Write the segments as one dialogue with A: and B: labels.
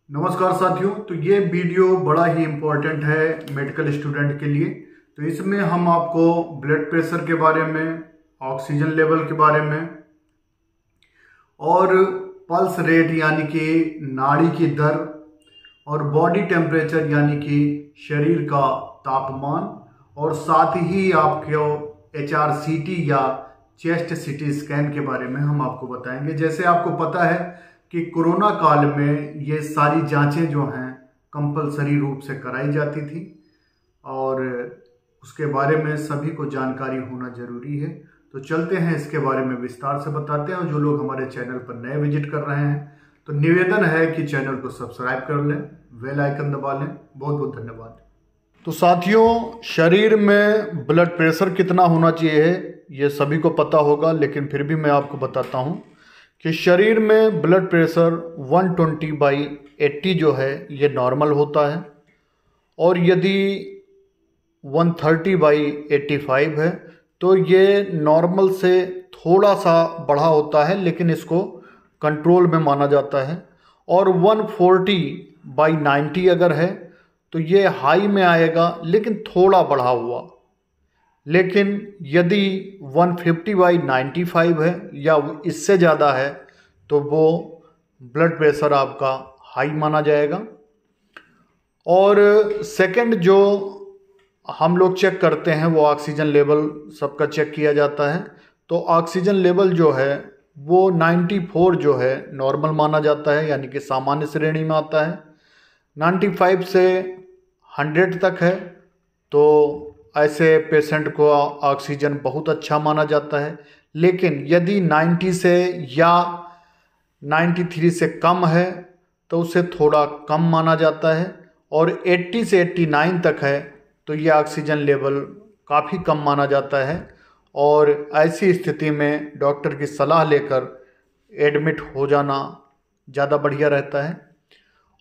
A: नमस्कार साथियों। तो ये वीडियो बड़ा ही इम्पोर्टेंट है मेडिकल स्टूडेंट के लिए। तो इसमें हम आपको ब्लड प्रेशर के बारे में, ऑक्सीजन लेवल के बारे में और पल्स रेट यानी कि नाड़ी की दर और बॉडी टेम्परेचर यानी कि शरीर का तापमान और साथ ही आपको HRCT या चेस्ट CT स्कैन के बारे में हम आपको बताएंगे। जैसे आपको पता है कि कोरोना काल में ये सारी जांचें जो हैं कंपलसरी रूप से कराई जाती थी और उसके बारे में सभी को जानकारी होना जरूरी है। तो चलते हैं इसके बारे में विस्तार से बताते हैं। और जो लोग हमारे चैनल पर नए विजिट कर रहे हैं तो निवेदन है कि चैनल को सब्सक्राइब कर लें, बेल आइकन दबा लें। बहुत बहुत धन्यवाद। तो साथियों, शरीर में ब्लड प्रेशर कितना होना चाहिए ये सभी को पता होगा, लेकिन फिर भी मैं आपको बताता हूँ कि शरीर में ब्लड प्रेशर 120/80 जो है ये नॉर्मल होता है और यदि 130/85 है तो ये नॉर्मल से थोड़ा सा बढ़ा होता है, लेकिन इसको कंट्रोल में माना जाता है। और 140/90 अगर है तो ये हाई में आएगा, लेकिन थोड़ा बढ़ा हुआ। लेकिन यदि 150/95 है या इससे ज़्यादा है तो वो ब्लड प्रेशर आपका हाई माना जाएगा। और सेकंड जो हम लोग चेक करते हैं वो ऑक्सीजन लेवल सबका चेक किया जाता है। तो ऑक्सीजन लेवल जो है वो 94 जो है नॉर्मल माना जाता है, यानी कि सामान्य श्रेणी में आता है। 95 से 100 तक है तो ऐसे पेशेंट को ऑक्सीजन बहुत अच्छा माना जाता है। लेकिन यदि 90 से या 93 से कम है तो उसे थोड़ा कम माना जाता है। और 80 से 89 तक है तो ये ऑक्सीजन लेवल काफ़ी कम माना जाता है और ऐसी स्थिति में डॉक्टर की सलाह लेकर एडमिट हो जाना ज़्यादा बढ़िया रहता है।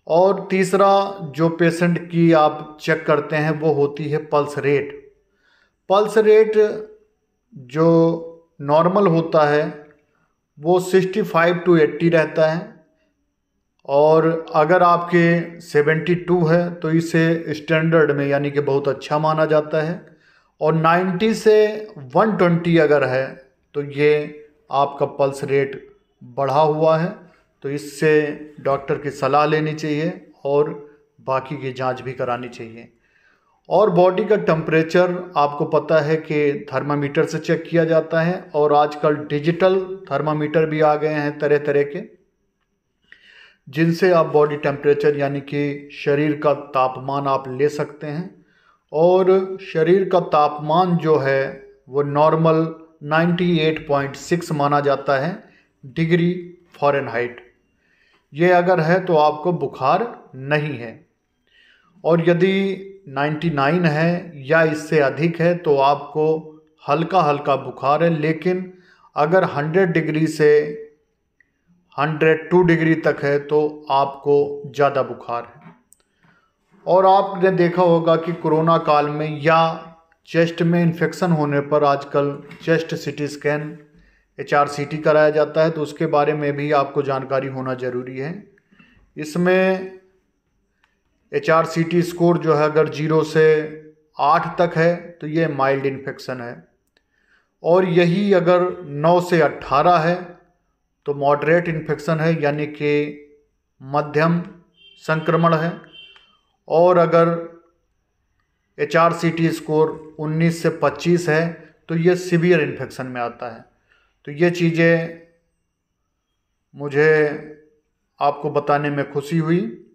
A: और तीसरा जो पेशेंट की आप चेक करते हैं वो होती है पल्स रेट। पल्स रेट जो नॉर्मल होता है वो 65 to 80 रहता है और अगर आपके 72 है तो इसे स्टैंडर्ड में यानी कि बहुत अच्छा माना जाता है। और 90 से 120 अगर है तो ये आपका पल्स रेट बढ़ा हुआ है, तो इससे डॉक्टर की सलाह लेनी चाहिए और बाकी की जांच भी करानी चाहिए। और बॉडी का टेम्परेचर आपको पता है कि थर्मामीटर से चेक किया जाता है और आजकल डिजिटल थर्मामीटर भी आ गए हैं तरह तरह के, जिनसे आप बॉडी टेम्परेचर यानी कि शरीर का तापमान आप ले सकते हैं। और शरीर का तापमान जो है वो नॉर्मल 98.6 माना जाता है डिग्री फ़ारेनहाइट। ये अगर है तो आपको बुखार नहीं है। और यदि 99 है या इससे अधिक है तो आपको हल्का हल्का बुखार है। लेकिन अगर 100 डिग्री से 102 डिग्री तक है तो आपको ज़्यादा बुखार है। और आपने देखा होगा कि कोरोना काल में या चेस्ट में इन्फेक्शन होने पर आजकल चेस्ट CT स्कैन HRCT कराया जाता है, तो उसके बारे में भी आपको जानकारी होना ज़रूरी है। इसमें HRCT स्कोर जो है अगर 0 से 8 तक है तो ये माइल्ड इन्फेक्शन है और यही अगर 9 से 18 है तो मॉडरेट इन्फेक्शन है, यानी कि मध्यम संक्रमण है। और अगर HRCT स्कोर 19 से 25 है तो ये सीवियर इन्फेक्शन में आता है। तो ये चीज़ें मुझे आपको बताने में खुशी हुई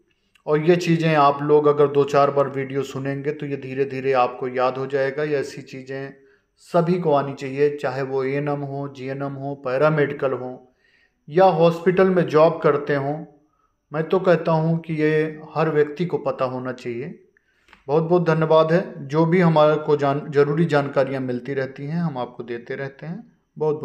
A: और ये चीज़ें आप लोग अगर 2-4 बार वीडियो सुनेंगे तो ये धीरे धीरे आपको याद हो जाएगा। ये ऐसी चीज़ें सभी को आनी चाहिए, चाहे वो ANM हो, GNM हो, पैरामेडिकल हो या हॉस्पिटल में जॉब करते हों। मैं तो कहता हूँ कि ये हर व्यक्ति को पता होना चाहिए। बहुत बहुत धन्यवाद है। जो भी हमारे को जरूरी जानकारियाँ मिलती रहती हैं हम आपको देते रहते हैं। बहुत बहुत